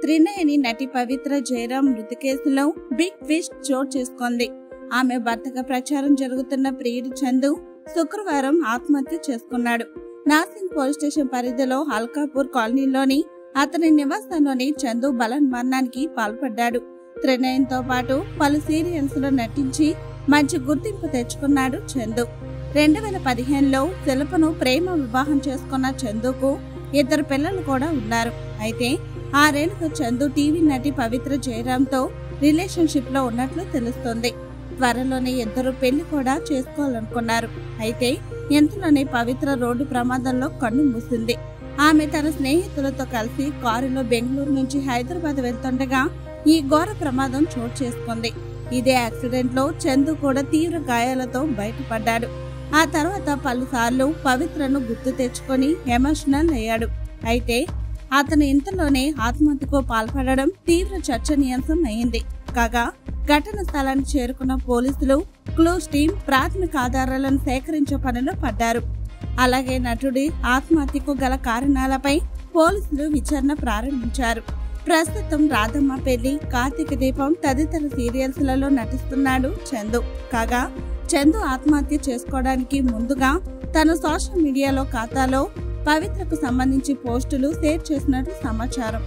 త్రినయని నటి పవిత్ర జయరాం మృతి కేసులో బిగ్ ట్విస్ట్ చోటు చేసుకుంది. ఆమె భర్తగా ప్రచారం జరుగుతున్న ప్రియుడు చందు శుక్రవారం ఆత్మహత్య చేసుకున్నాడు. నాసింగ్ పోలీస్ స్టేషన్ పరిధిలో హల్కాపూర్ కాలనీలోని అతని నివాసంలోని చందు బలన్మరణానికి పాల్పడ్డాడు. త్రినయన్తో పాటు పలు సీరియల్స్ లో నటించి మంచి గుర్తింపు తెచ్చుకున్నాడు చందు. 2015లో శిల్పను ప్రేమ వివాహం చేసుకున్న చందుకు 2 పిల్లలు కూడా ఉన్నారు. అయితే 6 ఏళ్లుగా చందు టీవీ నటి పవిత్ర జయరాంతో రిలేషన్షిప్ లో ఉన్నట్లు తెలుస్తోంది. త్వరలోనే 2 పెళ్లి కూడా చేసుకోవాలనుకున్నారు. అయితే ఎంతలోనే పవిత్ర రోడ్డు ప్రమాదంలో కన్ను మూసింది. ఆమె తన స్నేహితులతో కలిసి కారులో బెంగళూరు నుంచి హైదరాబాద్ వెళ్తుండగా ఈ ఘోర ప్రమాదం చోటు చేసుకుంది. ఇదే యాక్సిడెంట్ లో చందు కూడా తీవ్ర గాయాలతో బయటపడ్డాడు. ఆ తర్వాత పలుసార్లు పవిత్రను గుర్తు తెచ్చుకొని ఎమోషనల్ అయ్యాడు. అయితే అతను ఇంతలోనే ఆత్మహత్యకు పాల్పడడం తీవ్ర చర్చనీయాంశం అయింది. కాగా ఘటన స్థలానికి చేరుకున్న పోలీసులు క్లూస్ టీం ప్రాథమిక ఆధారాలను సేకరించే పనిలో పడ్డారు. అలాగే నటుడి ఆత్మహత్యకు గల కారణాలపై పోలీసులు విచారణ ప్రారంభించారు. ప్రస్తుతం రాధమ్మ పెళ్లి, కార్తీక దీపం తదితర సీరియల్స్ లలో నటిస్తున్నాడు చందు. కాగా చందు ఆత్మహత్య చేసుకోవడానికి ముందుగా తన సోషల్ మీడియాలో ఖాతాలో పవిత్రకు సంబంధించి పోస్టులు షేర్ చేసినట్లు సమాచారం.